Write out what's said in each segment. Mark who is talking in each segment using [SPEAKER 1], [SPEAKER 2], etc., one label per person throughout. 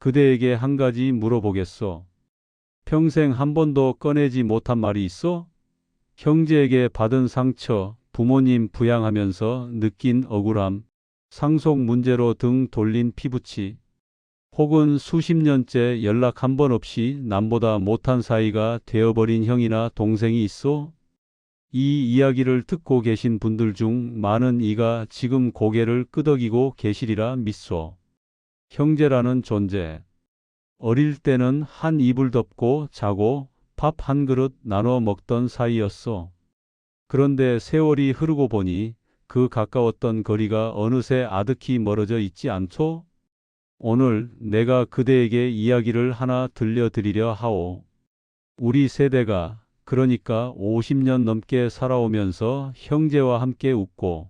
[SPEAKER 1] 그대에게 한 가지 물어보겠소. 평생 한 번도 꺼내지 못한 말이 있어? 형제에게 받은 상처, 부모님 부양하면서 느낀 억울함, 상속 문제로 등 돌린 피부치, 혹은 수십 년째 연락 한 번 없이 남보다 못한 사이가 되어버린 형이나 동생이 있어? 이 이야기를 듣고 계신 분들 중 많은 이가 지금 고개를 끄덕이고 계시리라 믿소. 형제라는 존재. 어릴 때는 한 이불 덮고 자고 밥 한 그릇 나눠 먹던 사이였어. 그런데 세월이 흐르고 보니 그 가까웠던 거리가 어느새 아득히 멀어져 있지 않소? 오늘 내가 그대에게 이야기를 하나 들려드리려 하오. 우리 세대가, 그러니까 50년 넘게 살아오면서 형제와 함께 웃고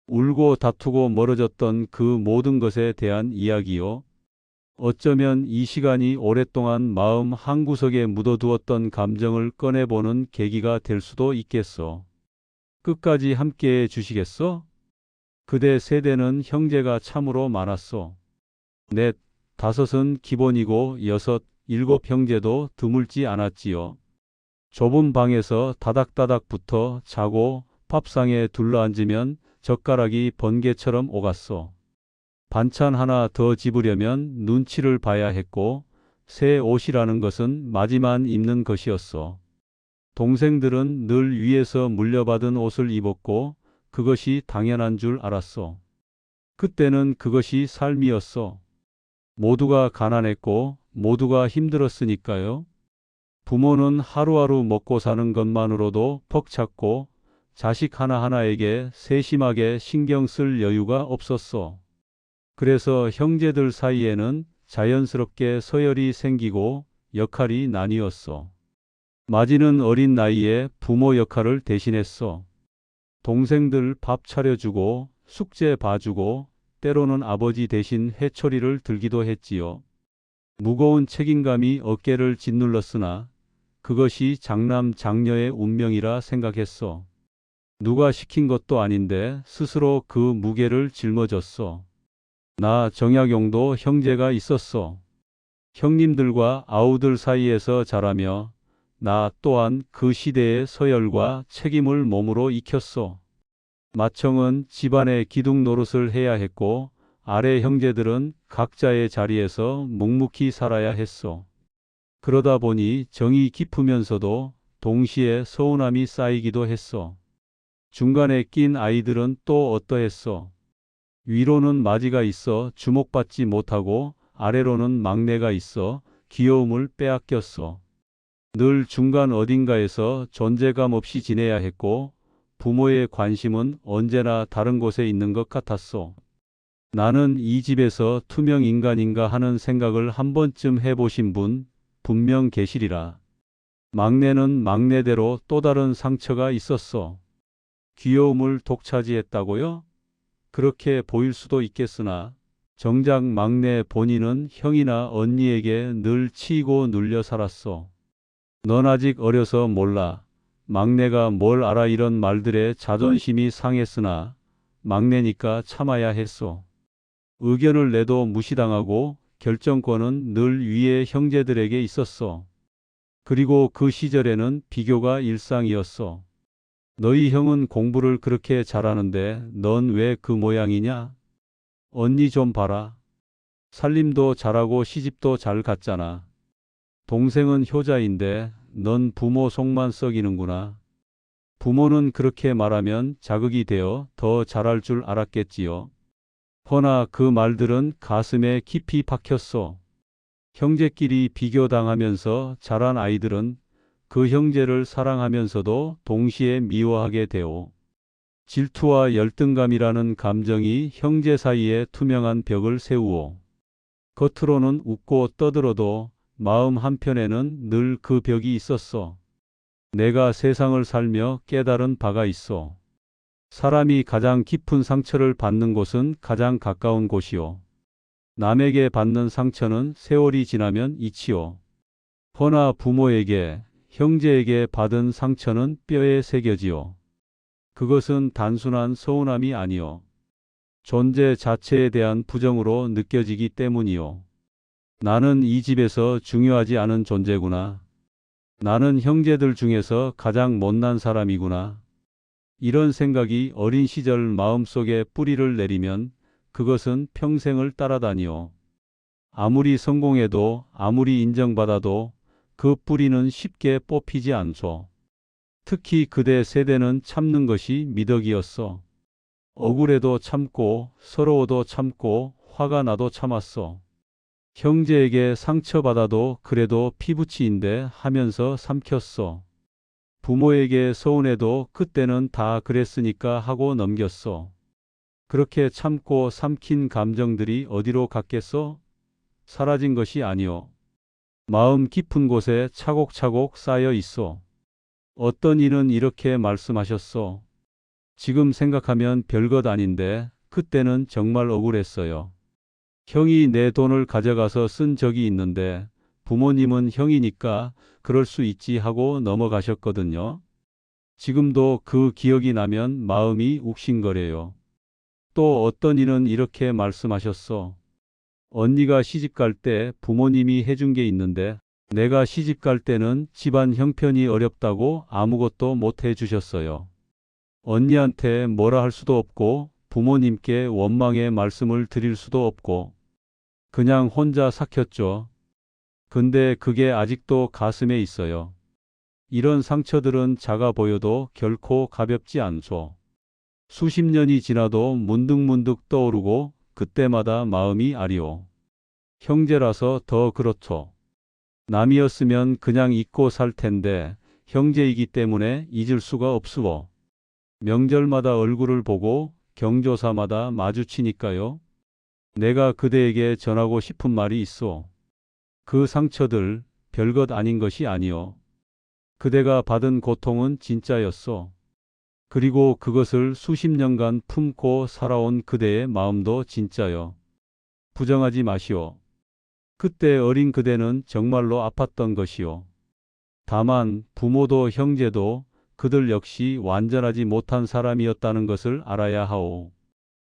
[SPEAKER 1] 울고 다투고 멀어졌던 그 모든 것에 대한 이야기요. 어쩌면 이 시간이 오랫동안 마음 한구석에 묻어두었던 감정을 꺼내보는 계기가 될 수도 있겠소. 끝까지 함께해 주시겠소? 그대 세대는 형제가 참으로 많았소. 넷, 다섯은 기본이고 여섯, 일곱 형제도 드물지 않았지요. 좁은 방에서 다닥다닥 붙어 자고 밥상에 둘러앉으면 젓가락이 번개처럼 오갔소. 반찬 하나 더 집으려면 눈치를 봐야 했고 새 옷이라는 것은 마지만 입는 것이었소. 동생들은 늘 위에서 물려받은 옷을 입었고 그것이 당연한 줄 알았소. 그때는 그것이 삶이었소. 모두가 가난했고 모두가 힘들었으니까요. 부모는 하루하루 먹고 사는 것만으로도 벅찼고 자식 하나하나에게 세심하게 신경 쓸 여유가 없었소. 그래서 형제들 사이에는 자연스럽게 서열이 생기고 역할이 나뉘었소. 마지는 어린 나이에 부모 역할을 대신했소. 동생들 밥 차려주고 숙제 봐주고 때로는 아버지 대신 회초리를 들기도 했지요. 무거운 책임감이 어깨를 짓눌렀으나 그것이 장남 장녀의 운명이라 생각했소. 누가 시킨 것도 아닌데 스스로 그 무게를 짊어졌소. 나 정약용도 형제가 있었소. 형님들과 아우들 사이에서 자라며 나 또한 그 시대의 서열과 책임을 몸으로 익혔소. 맏형은 집안의 기둥 노릇을 해야 했고 아래 형제들은 각자의 자리에서 묵묵히 살아야 했소. 그러다 보니 정이 깊으면서도 동시에 서운함이 쌓이기도 했소. 중간에 낀 아이들은 또 어떠했소? 위로는 맏이가 있어 주목받지 못하고 아래로는 막내가 있어 귀여움을 빼앗겼소. 늘 중간 어딘가에서 존재감 없이 지내야 했고 부모의 관심은 언제나 다른 곳에 있는 것 같았소. 나는 이 집에서 투명 인간인가 하는 생각을 한 번쯤 해보신 분 분명 계시리라. 막내는 막내대로 또 다른 상처가 있었소. 귀여움을 독차지했다고요? 그렇게 보일 수도 있겠으나 정작 막내 본인은 형이나 언니에게 늘 치이고 눌려 살았소. 넌 아직 어려서 몰라. 막내가 뭘 알아 이런 말들에 자존심이 상했으나 막내니까 참아야 했소. 의견을 내도 무시당하고 결정권은 늘 위에 형제들에게 있었소. 그리고 그 시절에는 비교가 일상이었소. 너희 형은 공부를 그렇게 잘하는데 넌 왜 그 모양이냐? 언니 좀 봐라. 살림도 잘하고 시집도 잘 갔잖아. 동생은 효자인데 넌 부모 속만 썩이는구나. 부모는 그렇게 말하면 자극이 되어 더 잘할 줄 알았겠지요. 허나 그 말들은 가슴에 깊이 박혔소. 형제끼리 비교당하면서 자란 아이들은 그 형제를 사랑하면서도 동시에 미워하게 되오. 질투와 열등감이라는 감정이 형제 사이에 투명한 벽을 세우오. 겉으로는 웃고 떠들어도 마음 한편에는 늘 그 벽이 있었어. 내가 세상을 살며 깨달은 바가 있어. 사람이 가장 깊은 상처를 받는 곳은 가장 가까운 곳이요. 남에게 받는 상처는 세월이 지나면 잊히오. 허나 부모에게, 형제에게 받은 상처는 뼈에 새겨지오. 그것은 단순한 서운함이 아니오. 존재 자체에 대한 부정으로 느껴지기 때문이오. 나는 이 집에서 중요하지 않은 존재구나. 나는 형제들 중에서 가장 못난 사람이구나. 이런 생각이 어린 시절 마음속에 뿌리를 내리면 그것은 평생을 따라다니요. 아무리 성공해도 아무리 인정받아도 그 뿌리는 쉽게 뽑히지 않죠. 특히 그대 세대는 참는 것이 미덕이었어. 억울해도 참고 서러워도 참고 화가 나도 참았어. 형제에게 상처받아도 그래도 피부치인데 하면서 삼켰어. 부모에게 서운해도 그때는 다 그랬으니까 하고 넘겼어. 그렇게 참고 삼킨 감정들이 어디로 갔겠어? 사라진 것이 아니오. 마음 깊은 곳에 차곡차곡 쌓여 있어. 어떤 이는 이렇게 말씀하셨어. 지금 생각하면 별것 아닌데 그때는 정말 억울했어요. 형이 내 돈을 가져가서 쓴 적이 있는데 부모님은 형이니까 그럴 수 있지 하고 넘어가셨거든요. 지금도 그 기억이 나면 마음이 욱신거려요. 또 어떤 이는 이렇게 말씀하셨어. 언니가 시집갈 때 부모님이 해준 게 있는데 내가 시집갈 때는 집안 형편이 어렵다고 아무것도 못 해주셨어요. 언니한테 뭐라 할 수도 없고 부모님께 원망의 말씀을 드릴 수도 없고 그냥 혼자 삭혔죠. 근데 그게 아직도 가슴에 있어요. 이런 상처들은 작아 보여도 결코 가볍지 않죠. 수십 년이 지나도 문득문득 떠오르고 그때마다 마음이 아리오. 형제라서 더 그렇죠. 남이었으면 그냥 잊고 살 텐데 형제이기 때문에 잊을 수가 없으오. 명절마다 얼굴을 보고 경조사마다 마주치니까요. 내가 그대에게 전하고 싶은 말이 있어. 그 상처들 별것 아닌 것이 아니오. 그대가 받은 고통은 진짜였어. 그리고 그것을 수십 년간 품고 살아온 그대의 마음도 진짜요. 부정하지 마시오. 그때 어린 그대는 정말로 아팠던 것이요. 다만 부모도 형제도 그들 역시 완전하지 못한 사람이었다는 것을 알아야 하오.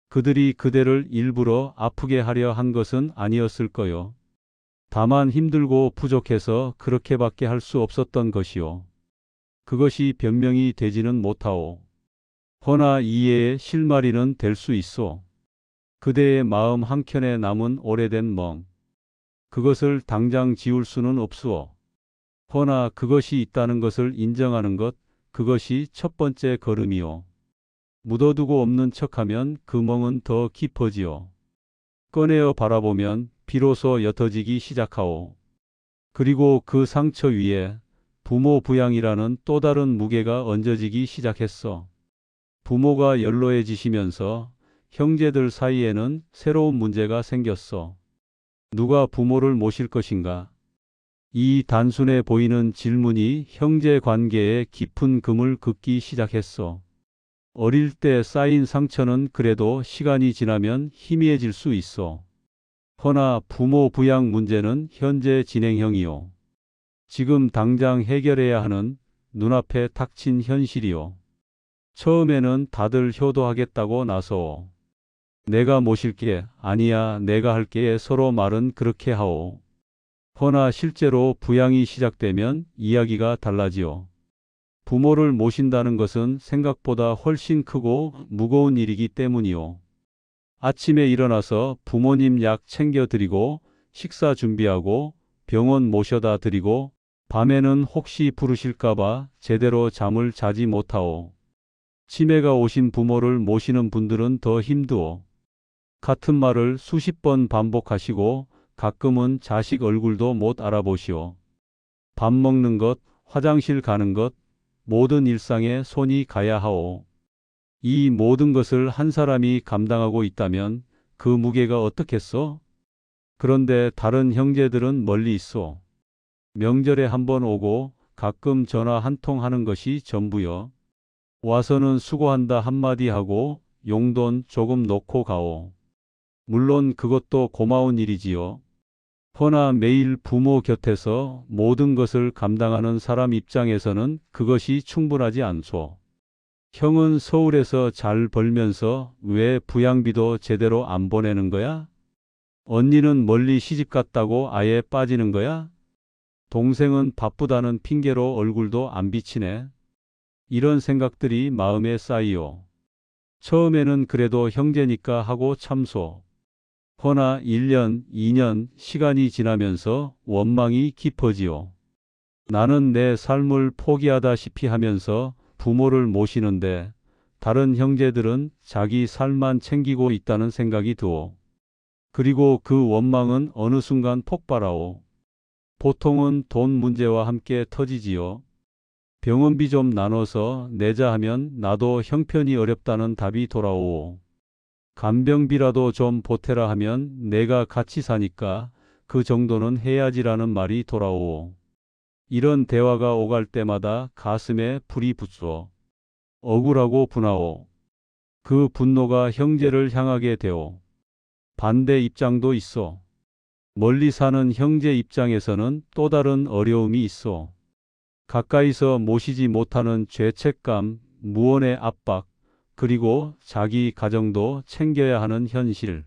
[SPEAKER 1] 그들이 그대를 일부러 아프게 하려 한 것은 아니었을 거요. 다만 힘들고 부족해서 그렇게밖에 할 수 없었던 것이요. 그것이 변명이 되지는 못하오. 허나 이해의 실마리는 될 수 있어. 그대의 마음 한켠에 남은 오래된 멍. 그것을 당장 지울 수는 없수어. 허나 그것이 있다는 것을 인정하는 것, 그것이 첫 번째 걸음이요. 묻어두고 없는 척하면 그 멍은 더 깊어지요. 꺼내어 바라보면 비로소 옅어지기 시작하오. 그리고 그 상처 위에 부모 부양이라는 또 다른 무게가 얹어지기 시작했어. 부모가 연로해지시면서 형제들 사이에는 새로운 문제가 생겼어. 누가 부모를 모실 것인가? 이 단순해 보이는 질문이 형제 관계에 깊은 금을 긋기 시작했어. 어릴 때 쌓인 상처는 그래도 시간이 지나면 희미해질 수 있어. 허나 부모 부양 문제는 현재 진행형이요. 지금 당장 해결해야 하는 눈앞에 닥친 현실이요. 처음에는 다들 효도하겠다고 나서 내가 모실게, 아니야 내가 할게 서로 말은 그렇게 하오. 허나 실제로 부양이 시작되면 이야기가 달라지요. 부모를 모신다는 것은 생각보다 훨씬 크고 무거운 일이기 때문이요. 아침에 일어나서 부모님 약 챙겨드리고 식사 준비하고 병원 모셔다 드리고 밤에는 혹시 부르실까봐 제대로 잠을 자지 못하오. 치매가 오신 부모를 모시는 분들은 더 힘드오. 같은 말을 수십 번 반복하시고 가끔은 자식 얼굴도 못 알아보시오. 밥 먹는 것, 화장실 가는 것, 모든 일상에 손이 가야 하오. 이 모든 것을 한 사람이 감당하고 있다면 그 무게가 어떻겠어? 그런데 다른 형제들은 멀리 있어. 명절에 한 번 오고 가끔 전화 한 통 하는 것이 전부여. 와서는 수고한다 한마디 하고 용돈 조금 넣고 가오. 물론 그것도 고마운 일이지요. 허나 매일 부모 곁에서 모든 것을 감당하는 사람 입장에서는 그것이 충분하지 않소. 형은 서울에서 잘 벌면서 왜 부양비도 제대로 안 보내는 거야? 언니는 멀리 시집 갔다고 아예 빠지는 거야? 동생은 바쁘다는 핑계로 얼굴도 안 비치네. 이런 생각들이 마음에 쌓이요. 처음에는 그래도 형제니까 하고 참소. 허나 1년, 2년 시간이 지나면서 원망이 깊어지요. 나는 내 삶을 포기하다시피 하면서 부모를 모시는데 다른 형제들은 자기 삶만 챙기고 있다는 생각이 드오. 그리고 그 원망은 어느 순간 폭발하오. 보통은 돈 문제와 함께 터지지요. 병원비 좀 나눠서 내자 하면 나도 형편이 어렵다는 답이 돌아오오. 간병비라도 좀 보태라 하면 내가 같이 사니까 그 정도는 해야지라는 말이 돌아오오. 이런 대화가 오갈 때마다 가슴에 불이 붙어 억울하고 분하오. 그 분노가 형제를 향하게 되오. 반대 입장도 있어. 멀리 사는 형제 입장에서는 또 다른 어려움이 있어. 가까이서 모시지 못하는 죄책감, 무언의 압박, 그리고 자기 가정도 챙겨야 하는 현실.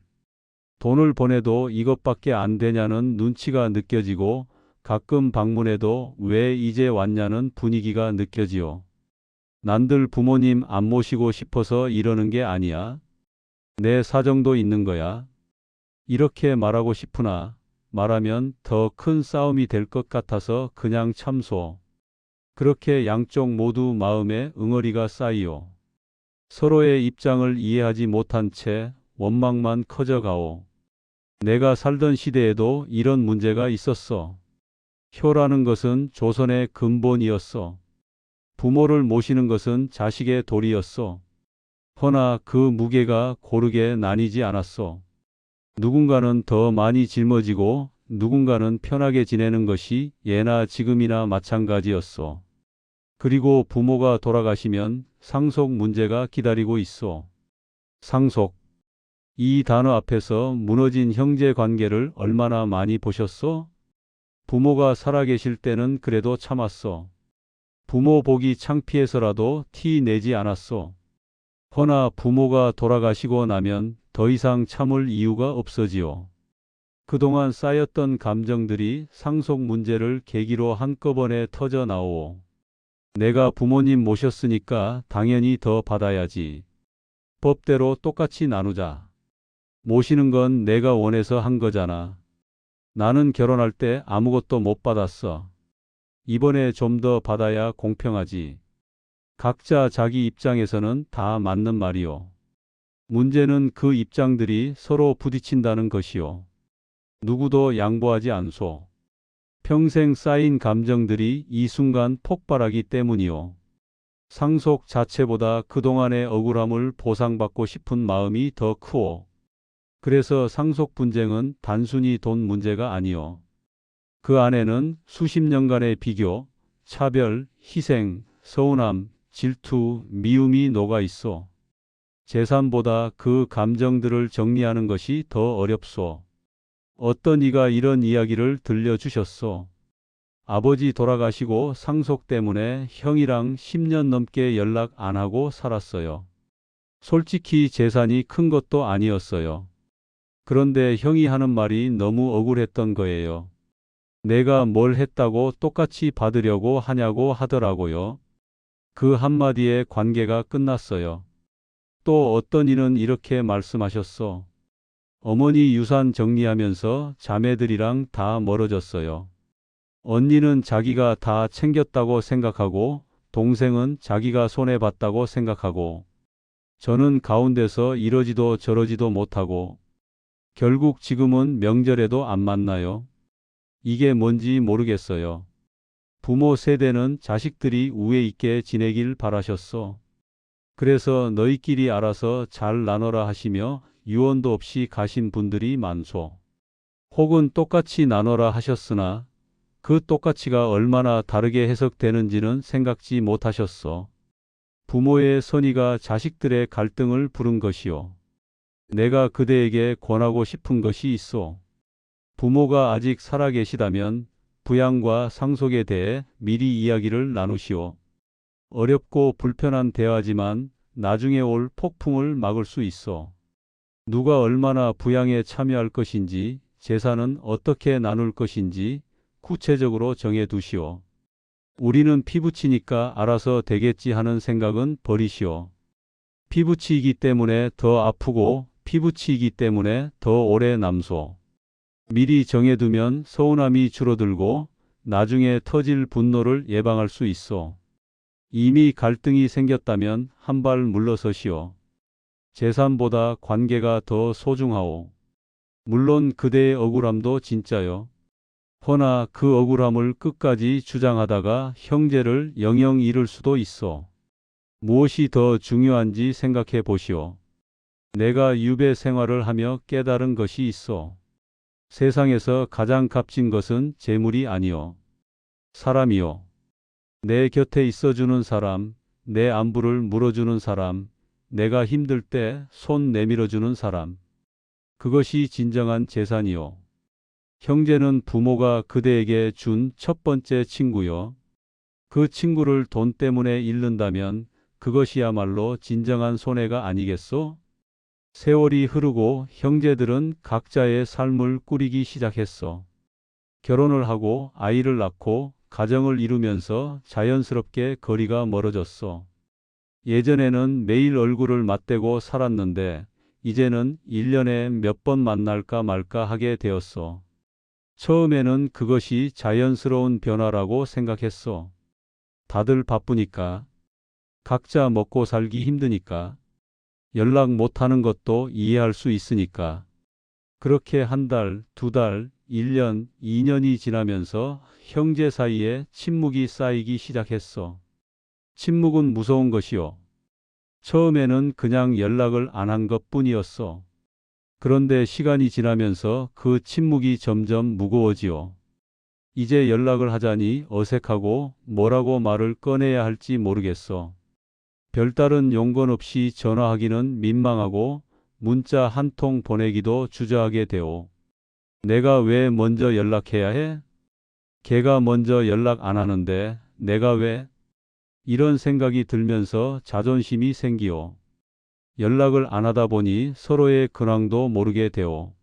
[SPEAKER 1] 돈을 보내도 이것밖에 안 되냐는 눈치가 느껴지고 가끔 방문해도 왜 이제 왔냐는 분위기가 느껴지요. 난들 부모님 안 모시고 싶어서 이러는 게 아니야. 내 사정도 있는 거야. 이렇게 말하고 싶으나 말하면 더 큰 싸움이 될 것 같아서 그냥 참소. 그렇게 양쪽 모두 마음에 응어리가 쌓이요. 서로의 입장을 이해하지 못한 채 원망만 커져가오. 내가 살던 시대에도 이런 문제가 있었어. 효라는 것은 조선의 근본이었어. 부모를 모시는 것은 자식의 도리였어. 허나 그 무게가 고르게 나뉘지 않았어. 누군가는 더 많이 짊어지고 누군가는 편하게 지내는 것이 예나 지금이나 마찬가지였어. 그리고 부모가 돌아가시면 상속 문제가 기다리고 있어. 상속. 이 단어 앞에서 무너진 형제 관계를 얼마나 많이 보셨어? 부모가 살아계실 때는 그래도 참았어. 부모 보기 창피해서라도 티 내지 않았어. 허나 부모가 돌아가시고 나면 더 이상 참을 이유가 없어지요. 그동안 쌓였던 감정들이 상속 문제를 계기로 한꺼번에 터져 나오오. 내가 부모님 모셨으니까 당연히 더 받아야지. 법대로 똑같이 나누자. 모시는 건 내가 원해서 한 거잖아. 나는 결혼할 때 아무것도 못 받았어. 이번에 좀 더 받아야 공평하지. 각자 자기 입장에서는 다 맞는 말이요. 문제는 그 입장들이 서로 부딪힌다는 것이요. 누구도 양보하지 않소. 평생 쌓인 감정들이 이 순간 폭발하기 때문이요. 상속 자체보다 그동안의 억울함을 보상받고 싶은 마음이 더 크오. 그래서 상속 분쟁은 단순히 돈 문제가 아니요. 그 안에는 수십 년간의 비교, 차별, 희생, 서운함, 질투, 미움이 녹아 있어. 재산보다 그 감정들을 정리하는 것이 더 어렵소. 어떤 이가 이런 이야기를 들려주셨소. 아버지 돌아가시고 상속 때문에 형이랑 10년 넘게 연락 안 하고 살았어요. 솔직히 재산이 큰 것도 아니었어요. 그런데 형이 하는 말이 너무 억울했던 거예요. 내가 뭘 했다고 똑같이 받으려고 하냐고 하더라고요. 그 한마디에 관계가 끝났어요. 또 어떤 이는 이렇게 말씀하셨어. 어머니 유산 정리하면서 자매들이랑 다 멀어졌어요. 언니는 자기가 다 챙겼다고 생각하고 동생은 자기가 손해봤다고 생각하고 저는 가운데서 이러지도 저러지도 못하고 결국 지금은 명절에도 안 만나요. 이게 뭔지 모르겠어요. 부모 세대는 자식들이 우애 있게 지내길 바라셨어. 그래서 너희끼리 알아서 잘 나눠라 하시며 유언도 없이 가신 분들이 많소. 혹은 똑같이 나눠라 하셨으나 그 똑같이가 얼마나 다르게 해석되는지는 생각지 못하셨어. 부모의 선의가 자식들의 갈등을 부른 것이요. 내가 그대에게 권하고 싶은 것이 있어. 부모가 아직 살아계시다면 부양과 상속에 대해 미리 이야기를 나누시오. 어렵고 불편한 대화지만 나중에 올 폭풍을 막을 수 있어. 누가 얼마나 부양에 참여할 것인지, 재산은 어떻게 나눌 것인지 구체적으로 정해 두시오. 우리는 피부치니까 알아서 되겠지 하는 생각은 버리시오. 피부치이기 때문에 더 아프고 피부치이기 때문에 더 오래 남소. 미리 정해두면 서운함이 줄어들고 나중에 터질 분노를 예방할 수 있어. 이미 갈등이 생겼다면 한 발 물러서시오. 재산보다 관계가 더 소중하오. 물론 그대의 억울함도 진짜요. 허나 그 억울함을 끝까지 주장하다가 형제를 영영 잃을 수도 있어. 무엇이 더 중요한지 생각해 보시오. 내가 유배 생활을 하며 깨달은 것이 있어. 세상에서 가장 값진 것은 재물이 아니요. 사람이요. 내 곁에 있어주는 사람, 내 안부를 물어주는 사람, 내가 힘들 때 손 내밀어주는 사람. 그것이 진정한 재산이요. 형제는 부모가 그대에게 준 첫 번째 친구요. 그 친구를 돈 때문에 잃는다면 그것이야말로 진정한 손해가 아니겠소? 세월이 흐르고 형제들은 각자의 삶을 꾸리기 시작했어. 결혼을 하고 아이를 낳고 가정을 이루면서 자연스럽게 거리가 멀어졌어. 예전에는 매일 얼굴을 맞대고 살았는데 이제는 1년에 몇 번 만날까 말까 하게 되었어. 처음에는 그것이 자연스러운 변화라고 생각했어. 다들 바쁘니까, 각자 먹고 살기 힘드니까, 연락 못하는 것도 이해할 수 있으니까. 그렇게 한 달, 두 달, 1년, 2년이 지나면서 형제 사이에 침묵이 쌓이기 시작했어. 침묵은 무서운 것이요. 처음에는 그냥 연락을 안 한 것뿐이었어. 그런데 시간이 지나면서 그 침묵이 점점 무거워지요. 이제 연락을 하자니 어색하고 뭐라고 말을 꺼내야 할지 모르겠어. 별다른 용건 없이 전화하기는 민망하고 문자 한 통 보내기도 주저하게 되오. 내가 왜 먼저 연락해야 해? 걔가 먼저 연락 안 하는데 내가 왜? 이런 생각이 들면서 자존심이 생기오. 연락을 안 하다 보니 서로의 근황도 모르게 되오.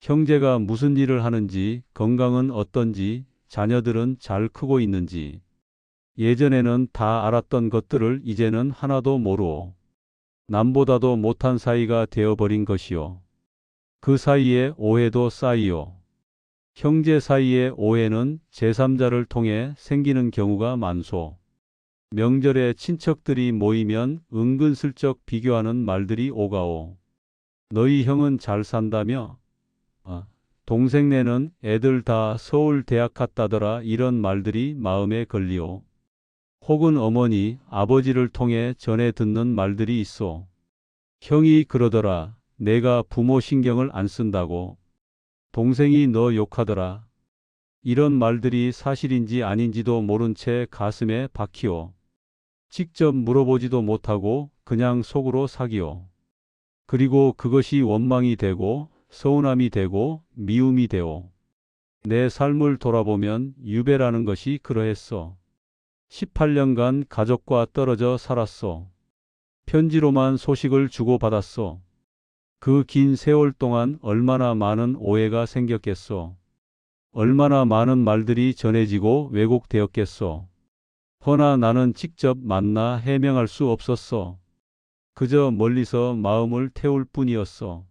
[SPEAKER 1] 형제가 무슨 일을 하는지, 건강은 어떤지, 자녀들은 잘 크고 있는지. 예전에는 다 알았던 것들을 이제는 하나도 모르오. 남보다도 못한 사이가 되어버린 것이오. 그 사이에 오해도 쌓이오. 형제 사이의 오해는 제3자를 통해 생기는 경우가 많소. 명절에 친척들이 모이면 은근슬쩍 비교하는 말들이 오가오. 너희 형은 잘 산다며? 동생네는 애들 다 서울 대학 갔다더라. 이런 말들이 마음에 걸리오. 혹은 어머니, 아버지를 통해 전해 듣는 말들이 있어. 형이 그러더라. 내가 부모 신경을 안 쓴다고. 동생이 너 욕하더라. 이런 말들이 사실인지 아닌지도 모른 채 가슴에 박히오. 직접 물어보지도 못하고 그냥 속으로 사기오. 그리고 그것이 원망이 되고 서운함이 되고 미움이 되오. 내 삶을 돌아보면 유배라는 것이 그러했어. 18년간 가족과 떨어져 살았어. 편지로만 소식을 주고받았어. 그 긴 세월 동안 얼마나 많은 오해가 생겼겠어. 얼마나 많은 말들이 전해지고 왜곡되었겠어. 허나 나는 직접 만나 해명할 수 없었어. 그저 멀리서 마음을 태울 뿐이었어.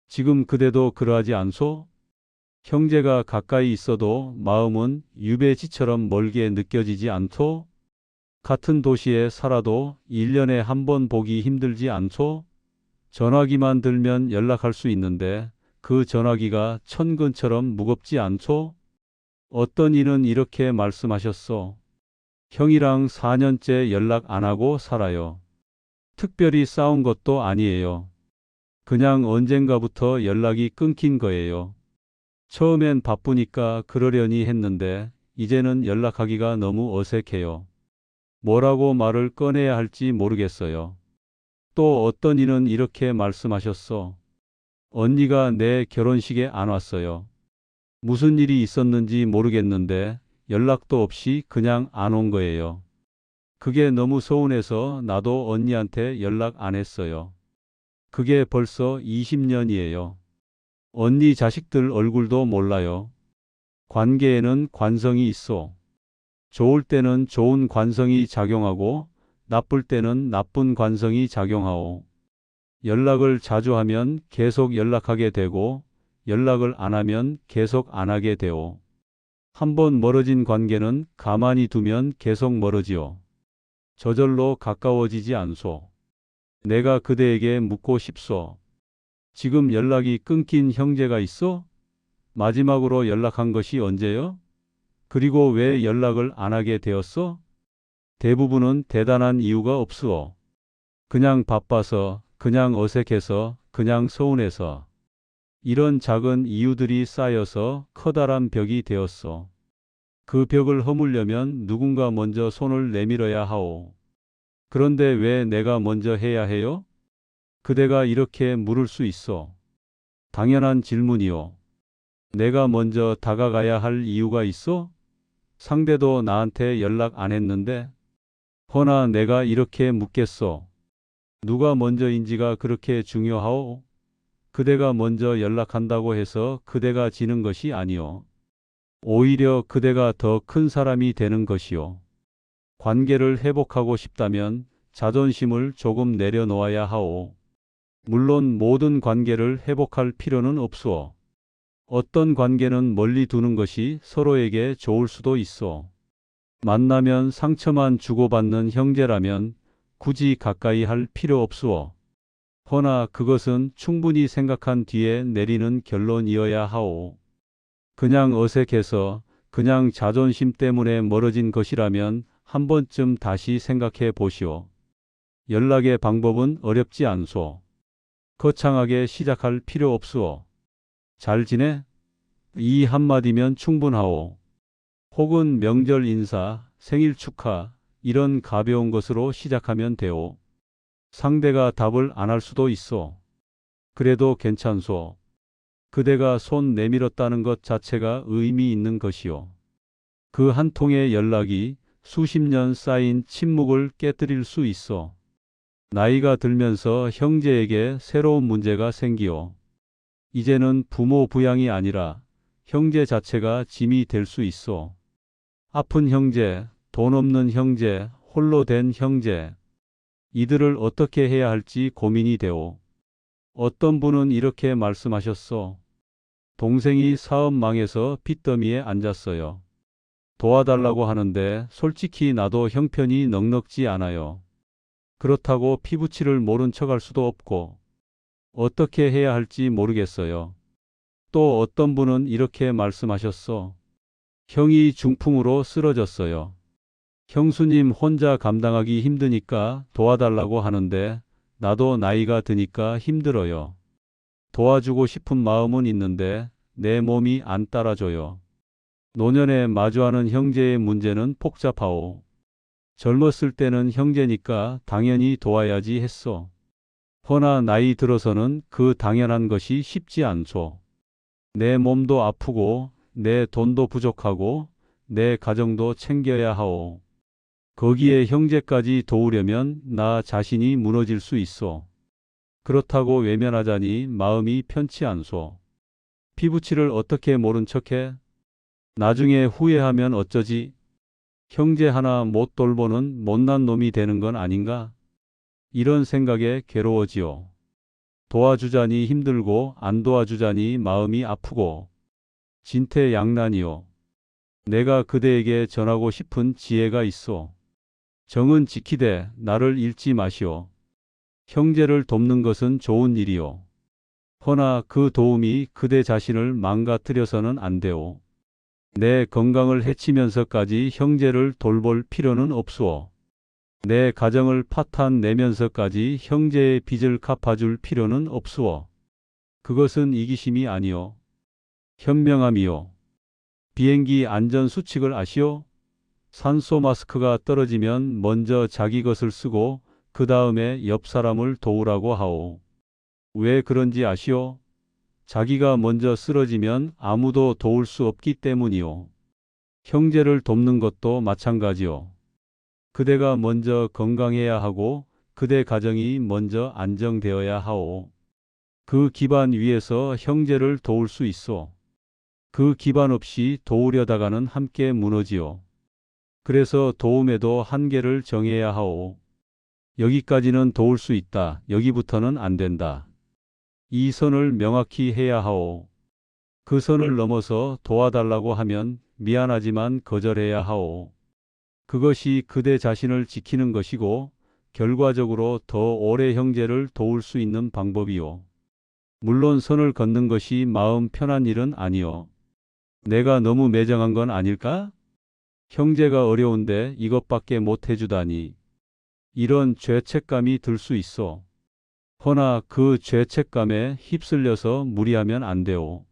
[SPEAKER 1] 지금 그대도 그러하지 않소? 형제가 가까이 있어도 마음은 유배지처럼 멀게 느껴지지 않소? 같은 도시에 살아도 1년에 한 번 보기 힘들지 않소? 전화기만 들면 연락할 수 있는데 그 전화기가 천근처럼 무겁지 않소? 어떤 이는 이렇게 말씀하셨어. 형이랑 4년째 연락 안 하고 살아요. 특별히 싸운 것도 아니에요. 그냥 언젠가부터 연락이 끊긴 거예요. 처음엔 바쁘니까 그러려니 했는데 이제는 연락하기가 너무 어색해요. 뭐라고 말을 꺼내야 할지 모르겠어요. 또 어떤 이는 이렇게 말씀하셨어. 언니가 내 결혼식에 안 왔어요. 무슨 일이 있었는지 모르겠는데 연락도 없이 그냥 안 온 거예요. 그게 너무 서운해서 나도 언니한테 연락 안 했어요. 그게 벌써 20년이에요. 언니 자식들 얼굴도 몰라요. 관계에는 관성이 있어. 좋을 때는 좋은 관성이 작용하고 나쁠 때는 나쁜 관성이 작용하오. 연락을 자주 하면 계속 연락하게 되고 연락을 안 하면 계속 안 하게 되오. 한번 멀어진 관계는 가만히 두면 계속 멀어지오. 저절로 가까워지지 않소. 내가 그대에게 묻고 싶소. 지금 연락이 끊긴 형제가 있어? 마지막으로 연락한 것이 언제요? 그리고 왜 연락을 안 하게 되었어? 대부분은 대단한 이유가 없으오. 그냥 바빠서, 그냥 어색해서, 그냥 서운해서. 이런 작은 이유들이 쌓여서 커다란 벽이 되었어. 그 벽을 허물려면 누군가 먼저 손을 내밀어야 하오. 그런데 왜 내가 먼저 해야 해요? 그대가 이렇게 물을 수 있어. 당연한 질문이요. 내가 먼저 다가가야 할 이유가 있어? 상대도 나한테 연락 안 했는데? 허나 내가 이렇게 묻겠어. 누가 먼저인지가 그렇게 중요하오? 그대가 먼저 연락한다고 해서 그대가 지는 것이 아니오. 오히려 그대가 더 큰 사람이 되는 것이오. 관계를 회복하고 싶다면 자존심을 조금 내려놓아야 하오. 물론 모든 관계를 회복할 필요는 없소. 어떤 관계는 멀리 두는 것이 서로에게 좋을 수도 있어. 만나면 상처만 주고받는 형제라면 굳이 가까이 할 필요 없소. 허나 그것은 충분히 생각한 뒤에 내리는 결론이어야 하오. 그냥 어색해서 그냥 자존심 때문에 멀어진 것이라면 한 번쯤 다시 생각해 보시오. 연락의 방법은 어렵지 않소. 거창하게 시작할 필요 없소. 잘 지내? 이 한마디면 충분하오. 혹은 명절 인사, 생일 축하, 이런 가벼운 것으로 시작하면 돼오. 상대가 답을 안 할 수도 있어. 그래도 괜찮소. 그대가 손 내밀었다는 것 자체가 의미 있는 것이오. 그 한 통의 연락이 수십 년 쌓인 침묵을 깨뜨릴 수 있어. 나이가 들면서 형제에게 새로운 문제가 생기오. 이제는 부모 부양이 아니라 형제 자체가 짐이 될 수 있어. 아픈 형제, 돈 없는 형제, 홀로 된 형제. 이들을 어떻게 해야 할지 고민이 되오. 어떤 분은 이렇게 말씀하셨어. 동생이 사업 망해서 빚더미에 앉았어요. 도와달라고 하는데 솔직히 나도 형편이 넉넉지 않아요. 그렇다고 피부치를 모른 척할 수도 없고 어떻게 해야 할지 모르겠어요. 또 어떤 분은 이렇게 말씀하셨어. 형이 중풍으로 쓰러졌어요. 형수님 혼자 감당하기 힘드니까 도와달라고 하는데 나도 나이가 드니까 힘들어요. 도와주고 싶은 마음은 있는데 내 몸이 안 따라줘요. 노년에 마주하는 형제의 문제는 복잡하오. 젊었을 때는 형제니까 당연히 도와야지 했어. 허나 나이 들어서는 그 당연한 것이 쉽지 않소. 내 몸도 아프고 내 돈도 부족하고 내 가정도 챙겨야 하오. 거기에 형제까지 도우려면 나 자신이 무너질 수 있어. 그렇다고 외면하자니 마음이 편치 않소. 피부치를 어떻게 모른 척해? 나중에 후회하면 어쩌지? 형제 하나 못 돌보는 못난 놈이 되는 건 아닌가? 이런 생각에 괴로워지요. 도와주자니 힘들고 안 도와주자니 마음이 아프고 진퇴양난이요. 내가 그대에게 전하고 싶은 지혜가 있어. 정은 지키되 나를 잃지 마시오. 형제를 돕는 것은 좋은 일이요. 허나 그 도움이 그대 자신을 망가뜨려서는 안 되오. 내 건강을 해치면서까지 형제를 돌볼 필요는 없소. 내 가정을 파탄 내면서까지 형제의 빚을 갚아줄 필요는 없소. 그것은 이기심이 아니오. 현명함이요. 비행기 안전 수칙을 아시오? 산소 마스크가 떨어지면 먼저 자기 것을 쓰고 그 다음에 옆 사람을 도우라고 하오. 왜 그런지 아시오? 자기가 먼저 쓰러지면 아무도 도울 수 없기 때문이오. 형제를 돕는 것도 마찬가지요. 그대가 먼저 건강해야 하고 그대 가정이 먼저 안정되어야 하오. 그 기반 위에서 형제를 도울 수 있어. 그 기반 없이 도우려다가는 함께 무너지요. 그래서 도움에도 한계를 정해야 하오. 여기까지는 도울 수 있다. 여기부터는 안 된다. 이 선을 명확히 해야 하오. 그 선을 넘어서 도와달라고 하면 미안하지만 거절해야 하오. 그것이 그대 자신을 지키는 것이고 결과적으로 더 오래 형제를 도울 수 있는 방법이요. 물론 선을 걷는 것이 마음 편한 일은 아니요. 내가 너무 매정한 건 아닐까? 형제가 어려운데 이것밖에 못 해주다니. 이런 죄책감이 들 수 있어. 허나 그 죄책감에 휩쓸려서 무리하면 안 돼요.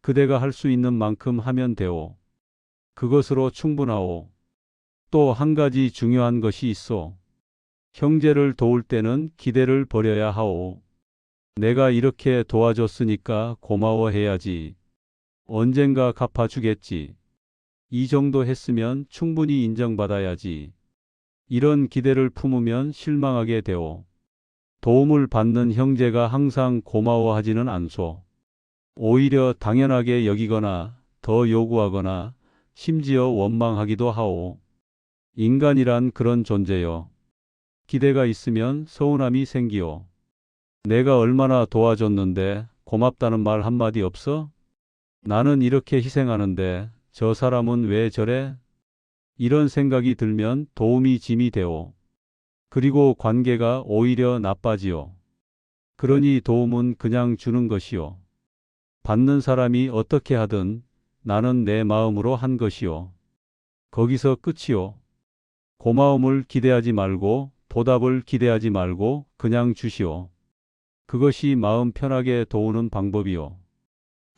[SPEAKER 1] 그대가 할 수 있는 만큼 하면 돼요. 그것으로 충분하오. 또 한 가지 중요한 것이 있어. 형제를 도울 때는 기대를 버려야 하오. 내가 이렇게 도와줬으니까 고마워해야지. 언젠가 갚아주겠지. 이 정도 했으면 충분히 인정받아야지. 이런 기대를 품으면 실망하게 되오. 도움을 받는 형제가 항상 고마워하지는 않소. 오히려 당연하게 여기거나 더 요구하거나 심지어 원망하기도 하오. 인간이란 그런 존재요. 기대가 있으면 서운함이 생기오. 내가 얼마나 도와줬는데 고맙다는 말 한마디 없어? 나는 이렇게 희생하는데 저 사람은 왜 저래? 이런 생각이 들면 도움이 짐이 되오. 그리고 관계가 오히려 나빠지요. 그러니 도움은 그냥 주는 것이요. 받는 사람이 어떻게 하든 나는 내 마음으로 한 것이요. 거기서 끝이요. 고마움을 기대하지 말고 보답을 기대하지 말고 그냥 주시오. 그것이 마음 편하게 도우는 방법이요.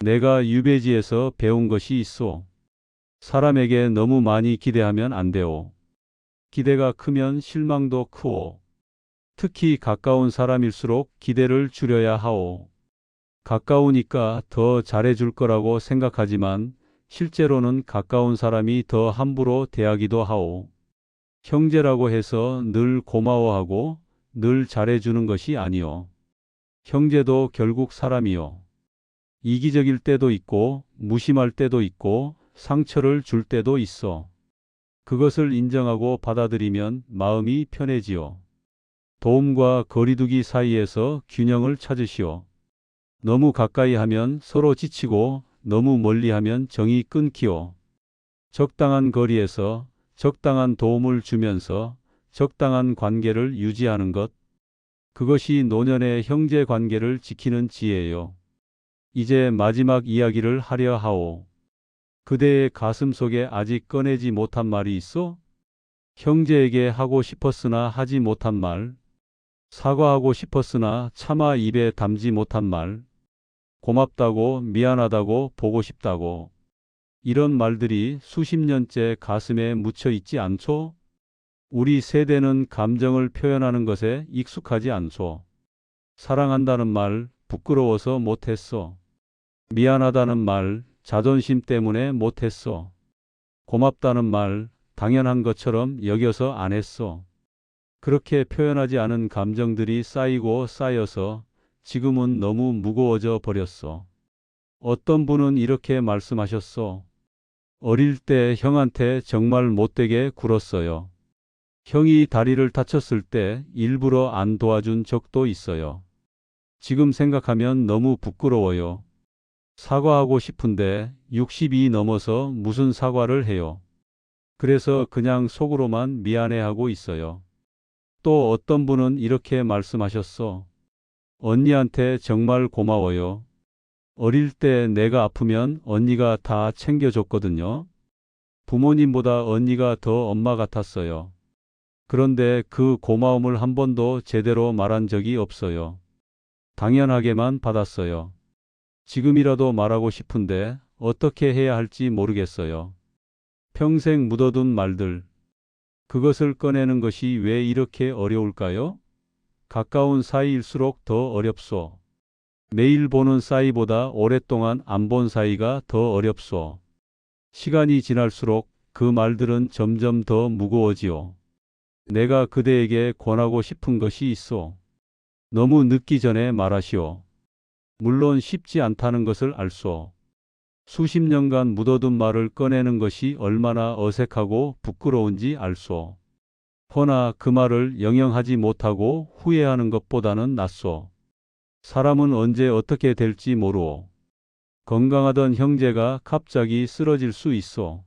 [SPEAKER 1] 내가 유배지에서 배운 것이 있어. 사람에게 너무 많이 기대하면 안 돼요. 기대가 크면 실망도 크오. 특히 가까운 사람일수록 기대를 줄여야 하오. 가까우니까 더 잘해줄 거라고 생각하지만 실제로는 가까운 사람이 더 함부로 대하기도 하오. 형제라고 해서 늘 고마워하고 늘 잘해주는 것이 아니요. 형제도 결국 사람이요. 이기적일 때도 있고 무심할 때도 있고 상처를 줄 때도 있어. 그것을 인정하고 받아들이면 마음이 편해지요. 도움과 거리두기 사이에서 균형을 찾으시오. 너무 가까이 하면 서로 지치고 너무 멀리 하면 정이 끊기오. 적당한 거리에서 적당한 도움을 주면서 적당한 관계를 유지하는 것. 그것이 노년의 형제 관계를 지키는 지혜요. 이제 마지막 이야기를 하려 하오. 그대의 가슴 속에 아직 꺼내지 못한 말이 있어? 형제에게 하고 싶었으나 하지 못한 말, 사과하고 싶었으나 차마 입에 담지 못한 말, 고맙다고, 미안하다고, 보고 싶다고. 이런 말들이 수십 년째 가슴에 묻혀 있지 않소? 우리 세대는 감정을 표현하는 것에 익숙하지 않소. 사랑한다는 말 부끄러워서 못했어. 미안하다는 말 자존심 때문에 못했어. 고맙다는 말 당연한 것처럼 여겨서 안 했어. 그렇게 표현하지 않은 감정들이 쌓이고 쌓여서 지금은 너무 무거워져 버렸어. 어떤 분은 이렇게 말씀하셨어. 어릴 때 형한테 정말 못되게 굴었어요. 형이 다리를 다쳤을 때 일부러 안 도와준 적도 있어요. 지금 생각하면 너무 부끄러워요. 사과하고 싶은데 60이 넘어서 무슨 사과를 해요. 그래서 그냥 속으로만 미안해하고 있어요. 또 어떤 분은 이렇게 말씀하셨어. 언니한테 정말 고마워요. 어릴 때 내가 아프면 언니가 다 챙겨줬거든요. 부모님보다 언니가 더 엄마 같았어요. 그런데 그 고마움을 한 번도 제대로 말한 적이 없어요. 당연하게만 받았어요. 지금이라도 말하고 싶은데 어떻게 해야 할지 모르겠어요. 평생 묻어둔 말들. 그것을 꺼내는 것이 왜 이렇게 어려울까요? 가까운 사이일수록 더 어렵소. 매일 보는 사이보다 오랫동안 안 본 사이가 더 어렵소. 시간이 지날수록 그 말들은 점점 더 무거워지요. 내가 그대에게 권하고 싶은 것이 있어. 너무 늦기 전에 말하시오. 물론 쉽지 않다는 것을 알소. 수십 년간 묻어둔 말을 꺼내는 것이 얼마나 어색하고 부끄러운지 알소. 허나 그 말을 영영하지 못하고 후회하는 것보다는 낫소. 사람은 언제 어떻게 될지 모르오. 건강하던 형제가 갑자기 쓰러질 수 있어.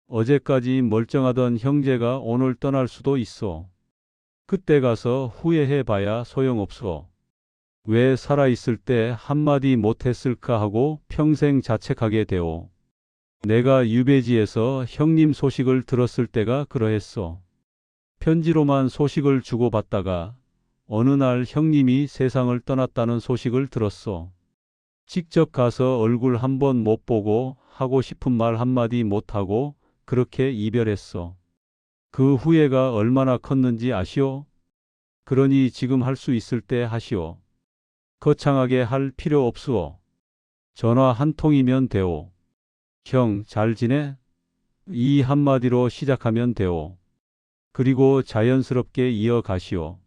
[SPEAKER 1] 어제까지 멀쩡하던 형제가 오늘 떠날 수도 있어. 그때 가서 후회해 봐야 소용없어. 왜 살아있을 때 한마디 못했을까 하고 평생 자책하게 되오. 내가 유배지에서 형님 소식을 들었을 때가 그러했어. 편지로만 소식을 주고받다가 어느 날 형님이 세상을 떠났다는 소식을 들었어. 직접 가서 얼굴 한번 못 보고 하고 싶은 말 한마디 못하고 그렇게 이별했어. 그 후회가 얼마나 컸는지 아시오? 그러니 지금 할 수 있을 때 하시오. 거창하게 할 필요 없으오. 전화 한 통이면 되오. 형, 잘 지내? 이 한마디로 시작하면 되오. 그리고 자연스럽게 이어가시오.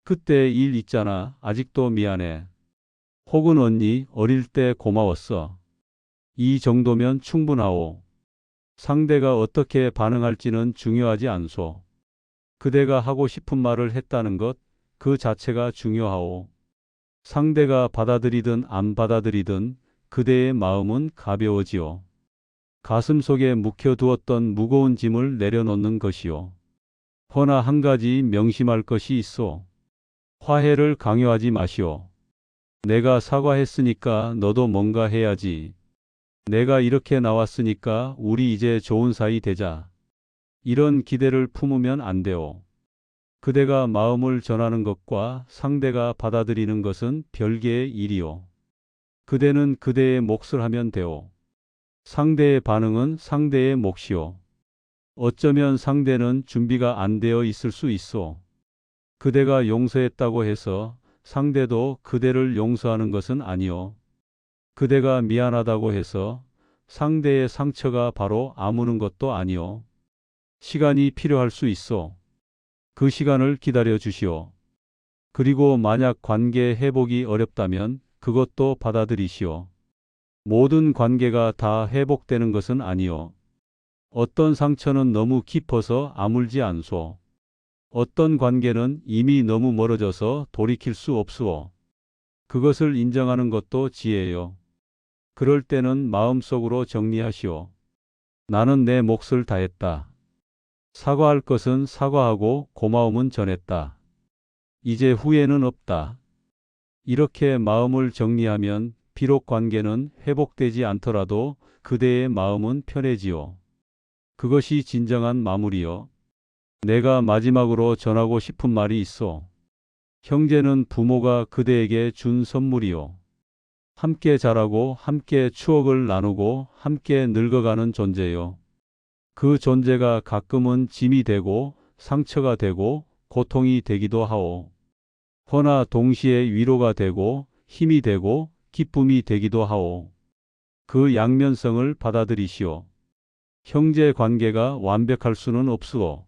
[SPEAKER 1] 그때 일 있잖아. 아직도 미안해. 혹은 언니, 어릴 때 고마웠어. 이 정도면 충분하오. 상대가 어떻게 반응할지는 중요하지 않소. 그대가 하고 싶은 말을 했다는 것, 그 자체가 중요하오. 상대가 받아들이든 안 받아들이든 그대의 마음은 가벼워지오. 가슴속에 묵혀두었던 무거운 짐을 내려놓는 것이오. 허나 한 가지 명심할 것이 있어. 화해를 강요하지 마시오. 내가 사과했으니까 너도 뭔가 해야지. 내가 이렇게 나왔으니까 우리 이제 좋은 사이 되자. 이런 기대를 품으면 안 돼요. 그대가 마음을 전하는 것과 상대가 받아들이는 것은 별개의 일이요. 그대는 그대의 몫을 하면 돼요. 상대의 반응은 상대의 몫이요. 어쩌면 상대는 준비가 안 되어 있을 수 있어. 그대가 용서했다고 해서 상대도 그대를 용서하는 것은 아니요. 그대가 미안하다고 해서 상대의 상처가 바로 아무는 것도 아니요. 시간이 필요할 수 있어. 그 시간을 기다려 주시오. 그리고 만약 관계 회복이 어렵다면 그것도 받아들이시오. 모든 관계가 다 회복되는 것은 아니요. 어떤 상처는 너무 깊어서 아물지 않소. 어떤 관계는 이미 너무 멀어져서 돌이킬 수 없으오. 그것을 인정하는 것도 지혜요. 그럴 때는 마음속으로 정리하시오. 나는 내 몫을 다했다. 사과할 것은 사과하고 고마움은 전했다. 이제 후회는 없다. 이렇게 마음을 정리하면 비록 관계는 회복되지 않더라도 그대의 마음은 편해지요. 그것이 진정한 마무리요. 내가 마지막으로 전하고 싶은 말이 있어. 형제는 부모가 그대에게 준 선물이요. 함께 자라고 함께 추억을 나누고 함께 늙어가는 존재요. 그 존재가 가끔은 짐이 되고 상처가 되고 고통이 되기도 하오. 허나 동시에 위로가 되고 힘이 되고 기쁨이 되기도 하오. 그 양면성을 받아들이시오. 형제 관계가 완벽할 수는 없으오.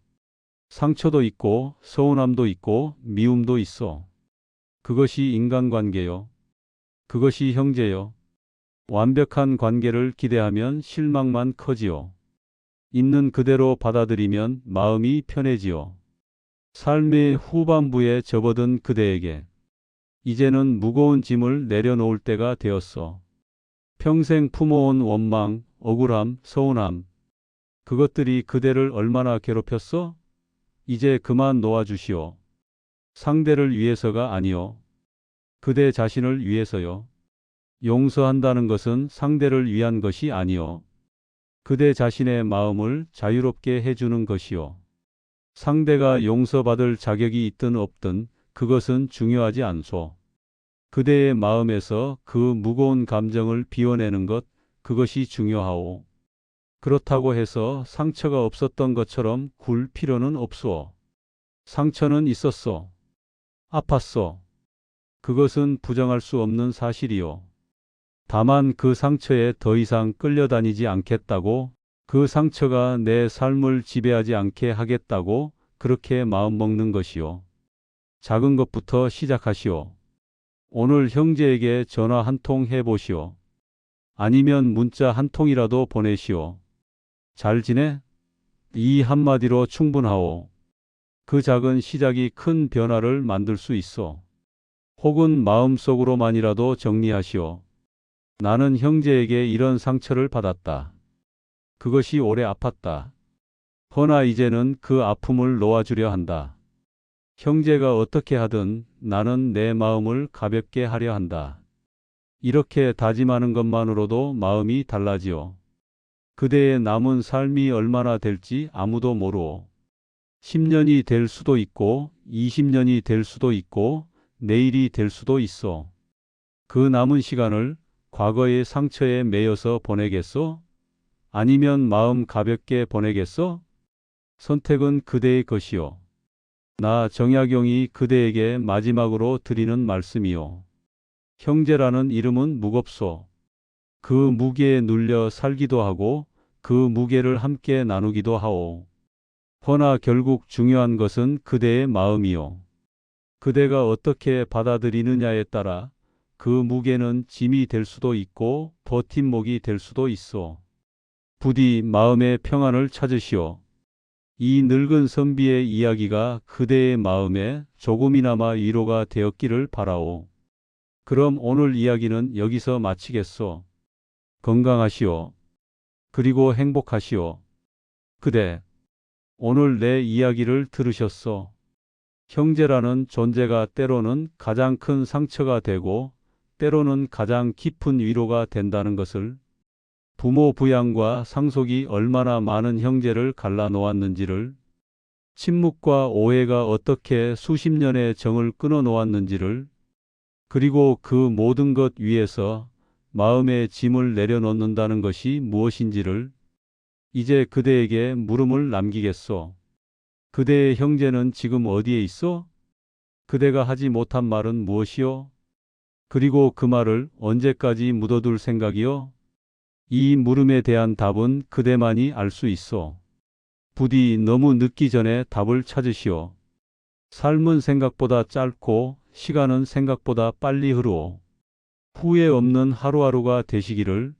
[SPEAKER 1] 상처도 있고 서운함도 있고 미움도 있어. 그것이 인간관계요. 그것이 형제요. 완벽한 관계를 기대하면 실망만 커지요. 있는 그대로 받아들이면 마음이 편해지요. 삶의 후반부에 접어든 그대에게 이제는 무거운 짐을 내려놓을 때가 되었어. 평생 품어온 원망, 억울함, 서운함, 그것들이 그대를 얼마나 괴롭혔어? 이제 그만 놓아주시오. 상대를 위해서가 아니요. 그대 자신을 위해서요. 용서한다는 것은 상대를 위한 것이 아니요. 그대 자신의 마음을 자유롭게 해주는 것이요. 상대가 용서받을 자격이 있든 없든 그것은 중요하지 않소. 그대의 마음에서 그 무거운 감정을 비워내는 것, 그것이 중요하오. 그렇다고 해서 상처가 없었던 것처럼 굴 필요는 없소. 상처는 있었어. 아팠어. 그것은 부정할 수 없는 사실이요. 다만 그 상처에 더 이상 끌려다니지 않겠다고, 그 상처가 내 삶을 지배하지 않게 하겠다고 그렇게 마음먹는 것이요. 작은 것부터 시작하시오. 오늘 형제에게 전화 한 통 해보시오. 아니면 문자 한 통이라도 보내시오. 잘 지내? 이 한마디로 충분하오. 그 작은 시작이 큰 변화를 만들 수 있어. 혹은 마음속으로만이라도 정리하시오. 나는 형제에게 이런 상처를 받았다. 그것이 오래 아팠다. 허나 이제는 그 아픔을 놓아주려 한다. 형제가 어떻게 하든 나는 내 마음을 가볍게 하려 한다. 이렇게 다짐하는 것만으로도 마음이 달라지오. 그대의 남은 삶이 얼마나 될지 아무도 모르오. 10년이 될 수도 있고 20년이 될 수도 있고 내일이 될 수도 있어. 그 남은 시간을 과거의 상처에 매여서 보내겠소? 아니면 마음 가볍게 보내겠소? 선택은 그대의 것이오. 나 정약용이 그대에게 마지막으로 드리는 말씀이요. 형제라는 이름은 무겁소. 그 무게에 눌려 살기도 하고 그 무게를 함께 나누기도 하오. 허나 결국 중요한 것은 그대의 마음이요. 그대가 어떻게 받아들이느냐에 따라 그 무게는 짐이 될 수도 있고 버팀목이 될 수도 있어. 부디 마음의 평안을 찾으시오. 이 늙은 선비의 이야기가 그대의 마음에 조금이나마 위로가 되었기를 바라오. 그럼 오늘 이야기는 여기서 마치겠소. 건강하시오. 그리고 행복하시오. 그대, 오늘 내 이야기를 들으셨소. 형제라는 존재가 때로는 가장 큰 상처가 되고 때로는 가장 깊은 위로가 된다는 것을, 부모 부양과 상속이 얼마나 많은 형제를 갈라놓았는지를, 침묵과 오해가 어떻게 수십 년의 정을 끊어놓았는지를, 그리고 그 모든 것 위에서 마음의 짐을 내려놓는다는 것이 무엇인지를 이제 그대에게 물음을 남기겠소. 그대의 형제는 지금 어디에 있어? 그대가 하지 못한 말은 무엇이요? 그리고 그 말을 언제까지 묻어둘 생각이요? 이 물음에 대한 답은 그대만이 알 수 있어. 부디 너무 늦기 전에 답을 찾으시오. 삶은 생각보다 짧고 시간은 생각보다 빨리 흐르오. 후회 없는 하루하루가 되시기를